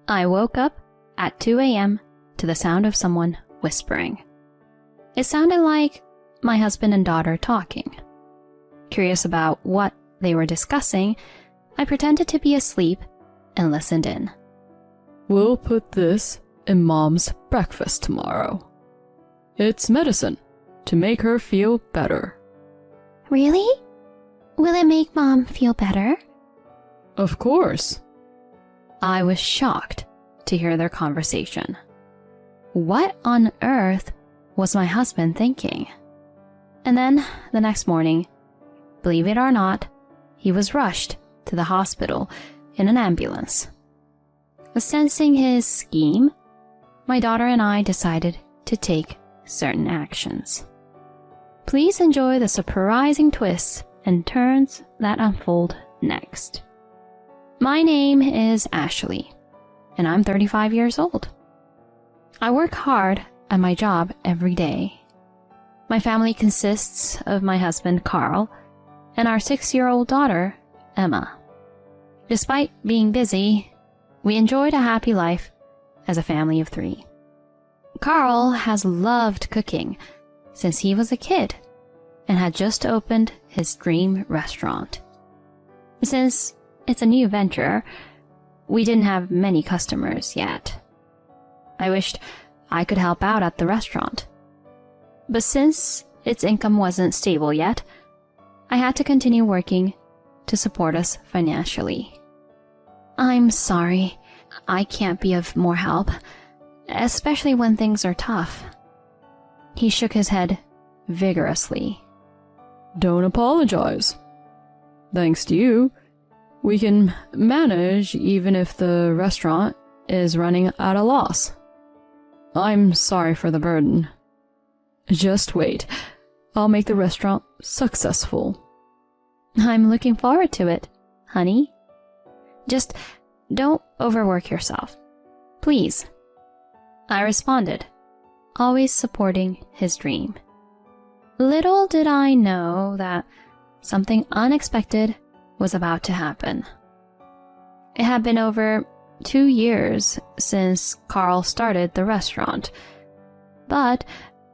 I woke up at 2 a.m. to the sound of someone whispering. It sounded like my husband and daughter talking. Curious about what they were discussing, I pretended to be asleep and listened in. We'll put this in Mom's breakfast tomorrow. It's medicine to make her feel better. Really? Will it make Mom feel better? Of course. I was shocked to hear their conversation. What on earth was my husband thinking? And then the next morning, believe it or not, he was rushed to the hospital in an ambulance. Sensing his scheme, my daughter and I decided to take certain actions. Please enjoy the surprising twists and turns that unfold next. My name is Ashley, and I'm 35 years old. I work hard at my job every day. My family consists of my husband, Carl, and our 6-year-old daughter, Emma. Despite being busy, we enjoyed a happy life as a family of 3. Carl has loved cooking since he was a kid and had just opened his dream restaurant. Since it's a new venture, we didn't have many customers yet. I wished I could help out at the restaurant. But since its income wasn't stable yet, I had to continue working to support us financially. I'm sorry, I can't be of more help, especially when things are tough. He shook his head vigorously. Don't apologize. Thanks to you, we can manage even if the restaurant is running at a loss. I'm sorry for the burden. Just wait, I'll make the restaurant successful. I'm looking forward to it, honey. Just don't overwork yourself, please. I responded, always supporting his dream. Little did I know that something unexpected was about to happen. It had been over 2 years since Carl started the restaurant, but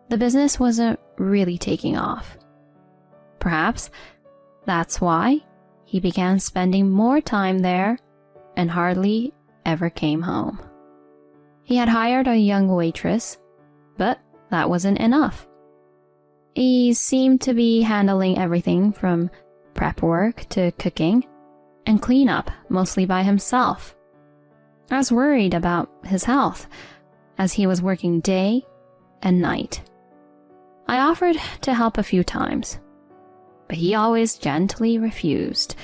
the business wasn't really taking off. Perhaps that's why he began spending more time there and hardly ever came home. He had hired a young waitress, but that wasn't enough. He seemed to be handling everything from prep work to cooking and cleanup mostly by himself. I was worried about his health as he was working day and night. I offered to help a few times, but he always gently refused,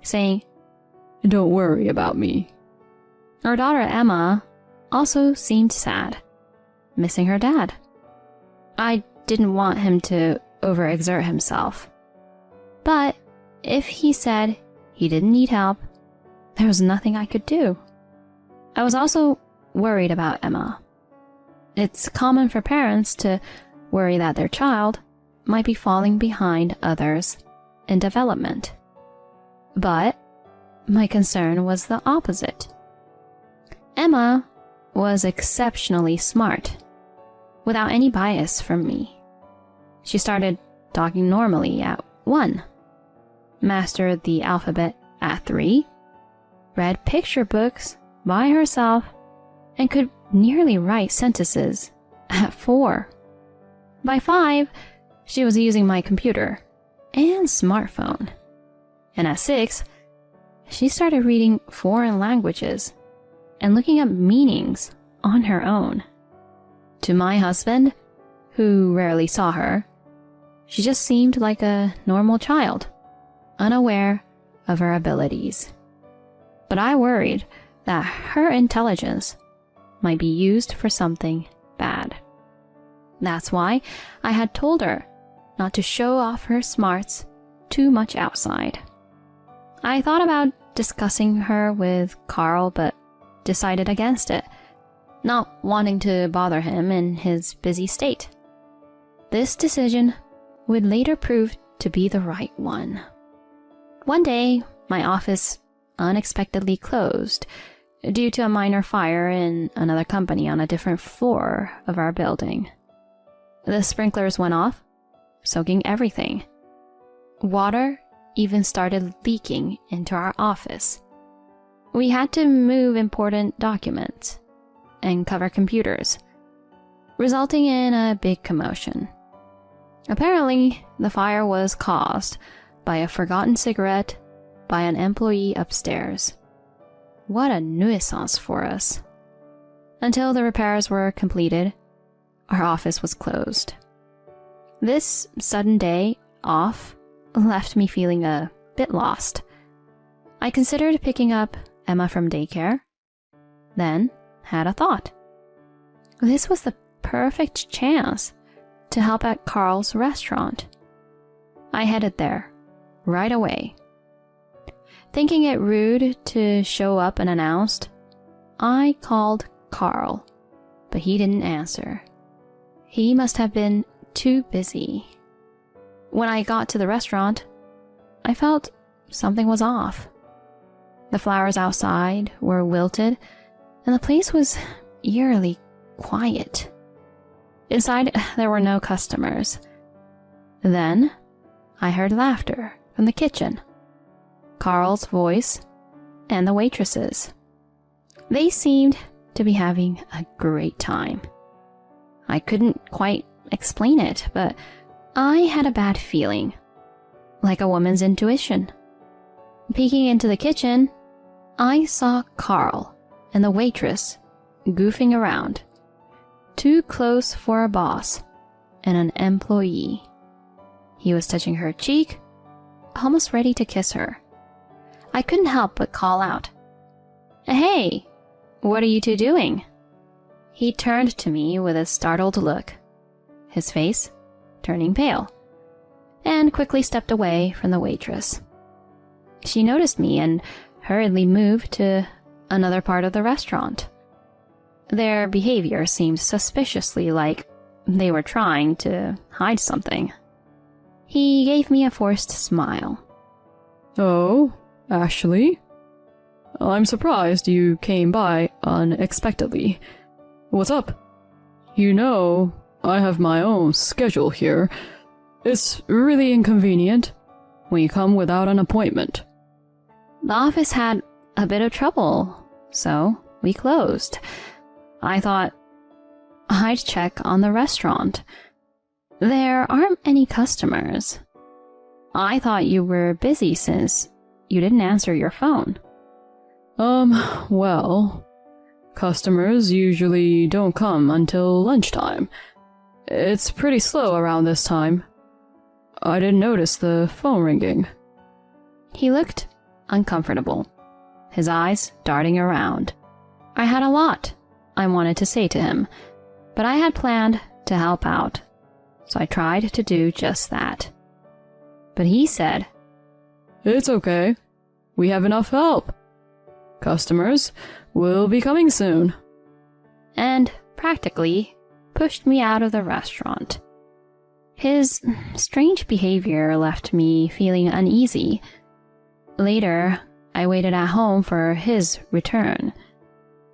saying, Don't worry about me. Our daughter Emma also seemed sad, missing her dad. I didn't want him to overexert himself, but if he said he didn't need help, there was nothing I could do. I was also worried about Emma. It's common for parents to worry that their child might be falling behind others in development. But my concern was the opposite. Emma was exceptionally smart, without any bias from me. She started talking normally at 1, mastered the alphabet at 3, read picture books by herself, and could nearly write sentences at 4. By 5, she was using my computer and smartphone. And at 6, she started reading foreign languages and looking up meanings on her own. To my husband, who rarely saw her, she just seemed like a normal child, unaware of her abilities. But I worried that her intelligence might be used for something bad. That's why I had told her not to show off her smarts too much outside. I thought about discussing her with Carl, but decided against it, not wanting to bother him in his busy state. This decision would later prove to be the right one. One day, my office unexpectedly closed due to a minor fire in another company on a different floor of our building. The sprinklers went off, soaking everything. Water even started leaking into our office. We had to move important documents and cover computers, resulting in a big commotion. Apparently, the fire was caused by a forgotten cigarette by an employee upstairs. What a nuisance for us. Until the repairs were completed, our office was closed. This sudden day off left me feeling a bit lost. I considered picking up Emma from daycare, then had a thought. This was the perfect chance to help at Carl's restaurant. I headed there right away. Thinking it rude to show up unannounced, I called Carl, but he didn't answer. He must have been too busy. When I got to the restaurant, I felt something was off. The flowers outside were wilted, and the place was eerily quiet. Inside, there were no customers. Then, I heard laughter from the kitchen, Carl's voice, and the waitresses. They seemed to be having a great time. I couldn't quite explain it, but I had a bad feeling, like a woman's intuition. Peeking into the kitchen, I saw Carl and the waitress goofing around, too close for a boss and an employee. He was touching her cheek, almost ready to kiss her. I couldn't help but call out, "Hey, what are you two doing?" He turned to me with a startled look, his face turning pale, and quickly stepped away from the waitress. She noticed me and hurriedly moved to another part of the restaurant. Their behavior seemed suspiciously like they were trying to hide something. He gave me a forced smile. Oh, Ashley? I'm surprised you came by unexpectedly. What's up? You know, I have my own schedule here. It's really inconvenient when you come without an appointment. The office had a bit of trouble, so we closed. I thought I'd check on the restaurant. There aren't any customers. I thought you were busy since you didn't answer your phone. Well, customers usually don't come until lunchtime. It's pretty slow around this time. I didn't notice the phone ringing. He looked uncomfortable, his eyes darting around. I had a lot I wanted to say to him, but I had planned to help out, so I tried to do just that. But he said, It's okay. We have enough help. Customers will be coming soon. And practically pushed me out of the restaurant. His strange behavior left me feeling uneasy. Later, I waited at home for his return,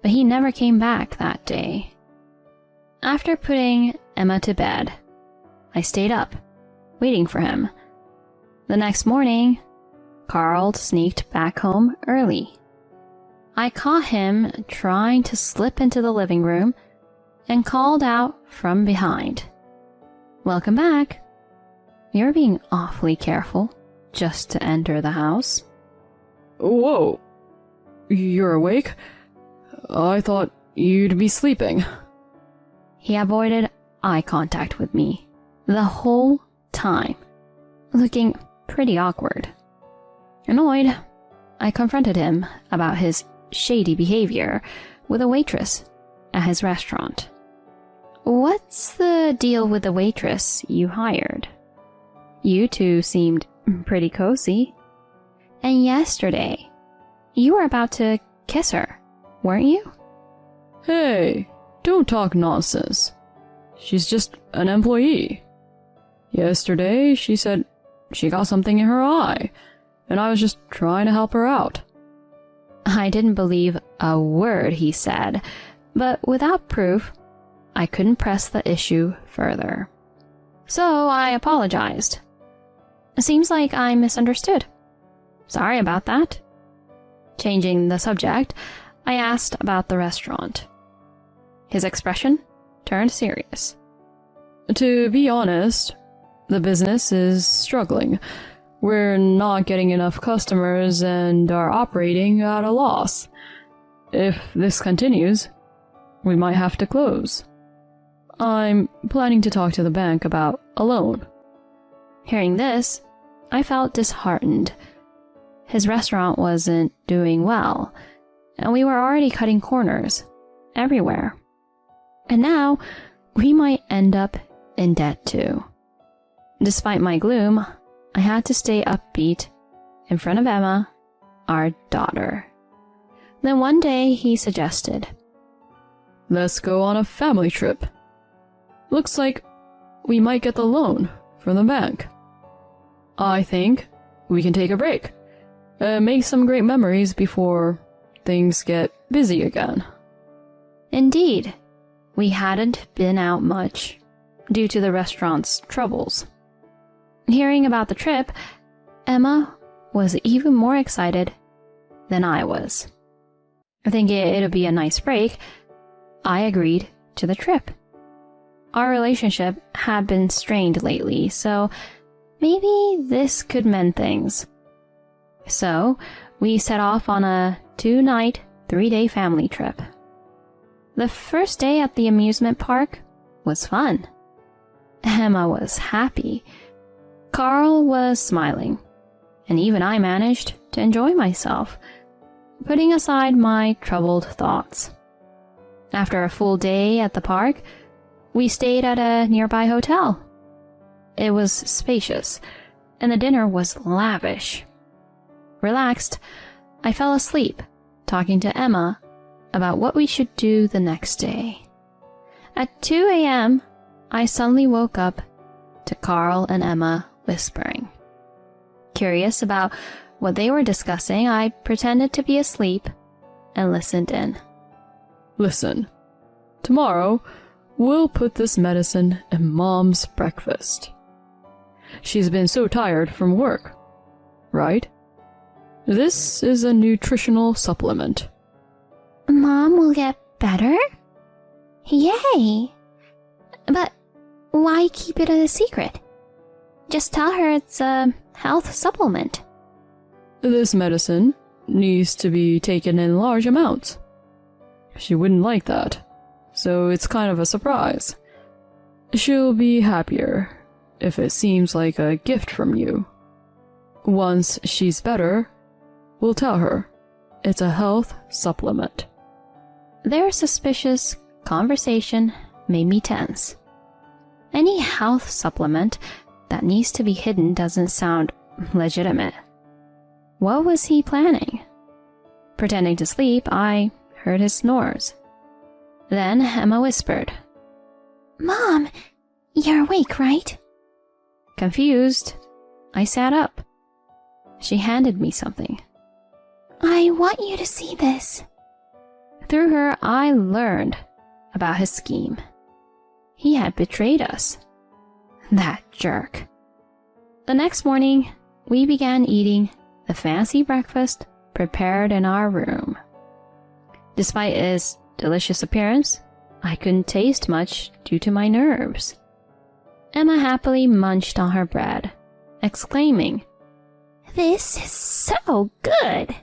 but he never came back that day. After putting Emma to bed, I stayed up, waiting for him. The next morning, Carl sneaked back home early. I caught him trying to slip into the living room and called out from behind, "Welcome back. You're being awfully careful just to enter the house." Whoa. You're awake? I thought you'd be sleeping. He avoided eye contact with me the whole time, looking pretty awkward. Annoyed, I confronted him about his shady behavior with a waitress at his restaurant. "What's the deal with the waitress you hired? You two seemed pretty cozy. And yesterday, you were about to kiss her, weren't you?" Hey, don't talk nonsense. She's just an employee. Yesterday, she said she got something in her eye, and I was just trying to help her out. I didn't believe a word he said, but without proof, I couldn't press the issue further. So I apologized. Seems like I misunderstood. Sorry about that. Changing the subject, I asked about the restaurant. His expression turned serious. To be honest, the business is struggling. We're not getting enough customers and are operating at a loss. If this continues, we might have to close. I'm planning to talk to the bank about a loan. Hearing this, I felt disheartened. His restaurant wasn't doing well, and we were already cutting corners everywhere. And now, we might end up in debt too. Despite my gloom, I had to stay upbeat in front of Emma, our daughter. Then one day he suggested, Let's go on a family trip. Looks like we might get the loan from the bank. I think we can take a break and make some great memories before things get busy again. Indeed, we hadn't been out much due to the restaurant's troubles. Hearing about the trip, Emma was even more excited than I was. Thinking it'd be a nice break, I agreed to the trip. Our relationship had been strained lately, so maybe this could mend things. So, we set off on a 2-night, 3-day family trip. The first day at the amusement park was fun. Emma was happy. Carl was smiling, and even I managed to enjoy myself, putting aside my troubled thoughts. After a full day at the park, we stayed at a nearby hotel. It was spacious, and the dinner was lavish. Relaxed, I fell asleep, talking to Emma about what we should do the next day. At 2 a.m., I suddenly woke up to Carl and Emma whispering. Curious about what they were discussing, I pretended to be asleep and listened in. Listen, tomorrow we'll put this medicine in Mom's breakfast. She's been so tired from work, right? This is a nutritional supplement. Mom will get better? Yay! But why keep it a secret? Just tell her it's a health supplement. This medicine needs to be taken in large amounts. She wouldn't like that, so it's kind of a surprise. She'll be happier if it seems like a gift from you. Once she's better, we'll tell her it's a health supplement. Their suspicious conversation made me tense. Any health supplement that needs to be hidden doesn't sound legitimate. What was he planning? Pretending to sleep, I heard his snores. Then Emma whispered, Mom, you're awake, right? Confused, I sat up. She handed me something. I want you to see this. Through her, I learned about his scheme. He had betrayed us. That jerk. The next morning, we began eating the fancy breakfast prepared in our room. Despite its delicious appearance, I couldn't taste much due to my nerves. Emma happily munched on her bread, exclaiming, This is so good.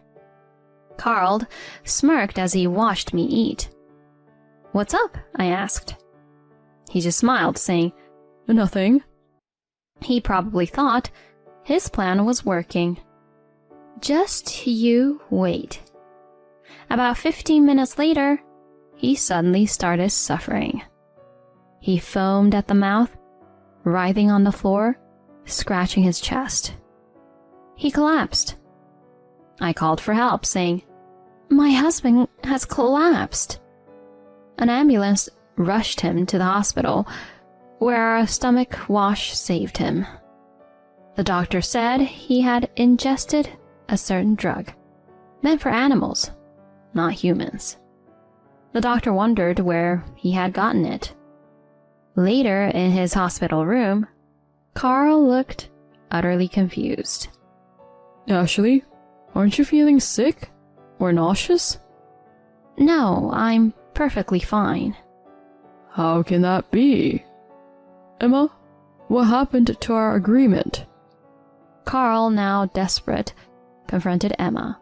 Carl smirked as he watched me eat. What's up? I asked. He just smiled, saying, Nothing. He probably thought his plan was working. Just you wait. About 15 minutes later, he suddenly started suffering. He foamed at the mouth, writhing on the floor, scratching his chest. He collapsed. I called for help, saying, My husband has collapsed. An ambulance rushed him to the hospital, where a stomach wash saved him. The doctor said he had ingested a certain drug, meant for animals, not humans. The doctor wondered where he had gotten it. Later, in his hospital room, Carl looked utterly confused. Ashley, aren't you feeling sick or nauseous? No, I'm perfectly fine. How can that be? Emma, what happened to our agreement? Carl, now desperate, confronted Emma.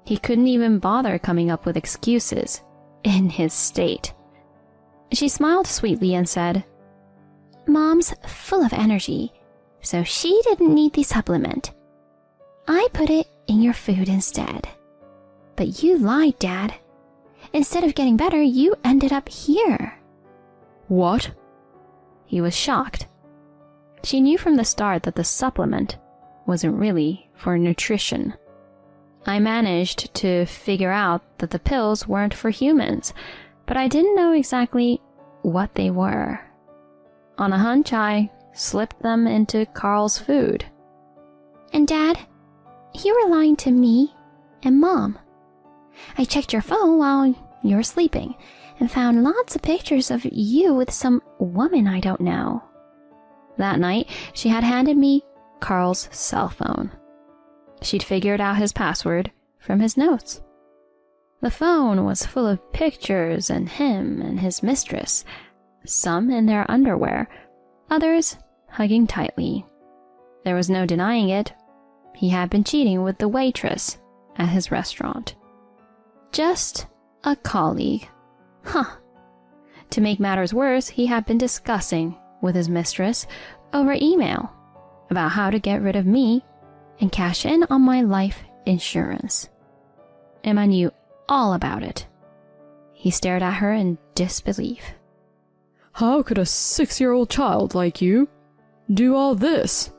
He couldn't even bother coming up with excuses in his state. She smiled sweetly and said, Mom's full of energy, so she didn't need the supplement. I put it in your food instead. But you lied, Dad. Instead of getting better, you ended up here. What? He was shocked. She knew from the start that the supplement wasn't really for nutrition. I managed to figure out that the pills weren't for humans, but I didn't know exactly what they were. On a hunch, I slipped them into Carl's food. And Dad, you were lying to me and Mom. I checked your phone while you were sleeping and found lots of pictures of you with some woman I don't know. That night, she had handed me Carl's cell phone. She'd figured out his password from his notes. The phone was full of pictures and him and his mistress, some in their underwear, others hugging tightly. There was no denying it. He had been cheating with the waitress at his restaurant. Just a colleague. Huh. To make matters worse, he had been discussing with his mistress over email about how to get rid of me and cash in on my life insurance. Emma knew all about it. He stared at her in disbelief. How could a 6-year-old child like you do all this?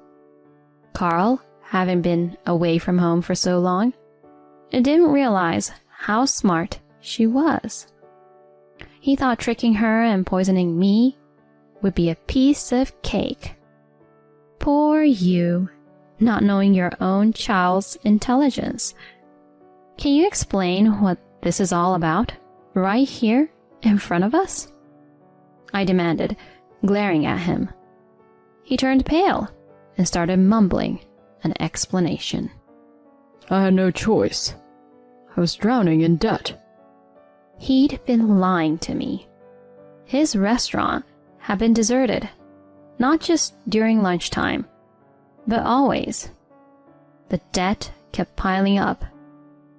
Carl, having been away from home for so long, didn't realize how smart she was. He thought tricking her and poisoning me would be a piece of cake. Poor you, not knowing your own child's intelligence. Can you explain what this is all about, right here in front of us? I demanded, glaring at him. He turned pale and started mumbling an explanation. I had no choice. I was drowning in debt. He'd been lying to me. His restaurant had been deserted, not just during lunchtime, but always. The debt kept piling up,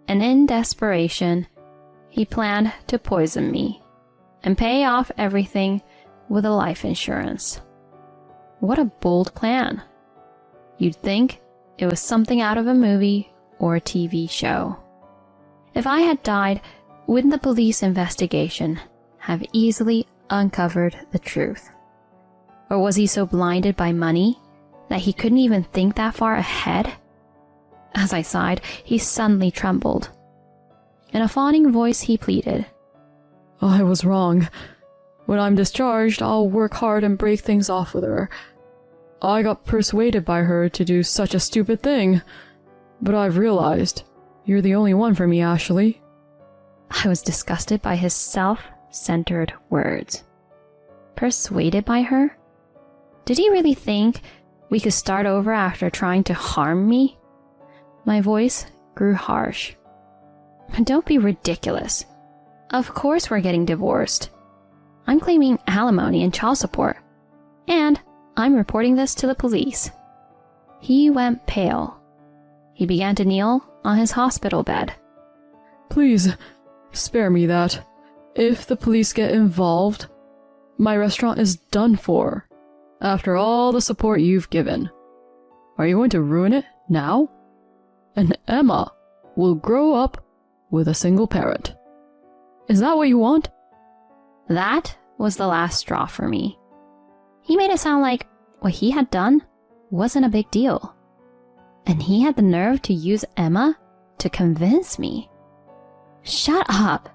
and in desperation, he planned to poison me and pay off everything with a life insurance. What a bold plan. You'd think it was something out of a movie or a TV show. If I had died, wouldn't the police investigation have easily uncovered the truth? Or was he so blinded by money that he couldn't even think that far ahead? As I sighed, he suddenly trembled. In a fawning voice, he pleaded, I was wrong. When I'm discharged, I'll work hard and break things off with her. I got persuaded by her to do such a stupid thing, but I've realized you're the only one for me, Ashley. I was disgusted by his self-centered words. Persuaded by her? Did he really think we could start over after trying to harm me? My voice grew harsh. Don't be ridiculous. Of course we're getting divorced. I'm claiming alimony and child support. And I'm reporting this to the police. He went pale. He began to kneel on his hospital bed. Please, spare me that. If the police get involved, my restaurant is done for. After all the support you've given. Are you going to ruin it now? And Emma will grow up with a single parent. Is that what you want? That was the last straw for me. He made it sound like what he had done wasn't a big deal. And he had the nerve to use Emma to convince me. Shut up.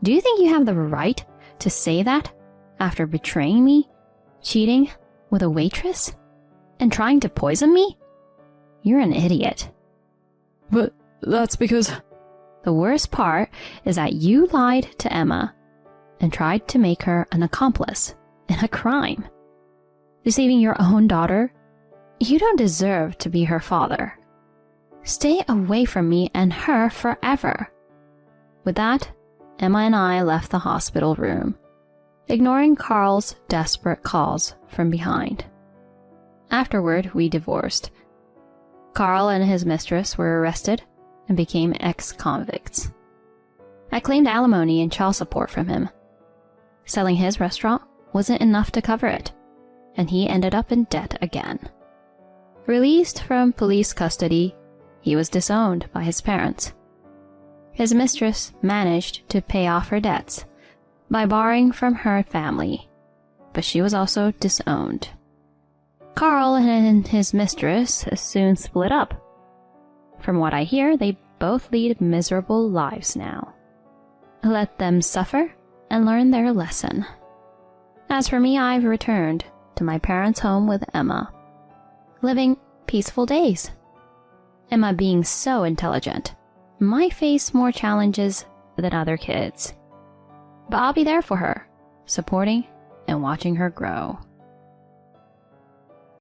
Do you think you have the right to say that after betraying me, cheating with a waitress, and trying to poison me? You're an idiot. But that's because The worst part is that you lied to Emma and tried to make her an accomplice in a crime. Deceiving your own daughter? You don't deserve to be her father. Stay away from me and her forever. With that, Emma and I left the hospital room, ignoring Carl's desperate calls from behind. Afterward, we divorced. Carl and his mistress were arrested and became ex-convicts. I claimed alimony and child support from him. Selling his restaurant wasn't enough to cover it, and he ended up in debt again. Released from police custody, he was disowned by his parents. His mistress managed to pay off her debts by borrowing from her family, but she was also disowned. Carl and his mistress soon split up. From what I hear, they both lead miserable lives now. Let them suffer and learn their lesson. As for me, I've returned to my parents' home with Emma, living peaceful days. Emma being so intelligent might face more challenges than other kids, but I'll be there for her, supporting and watching her grow.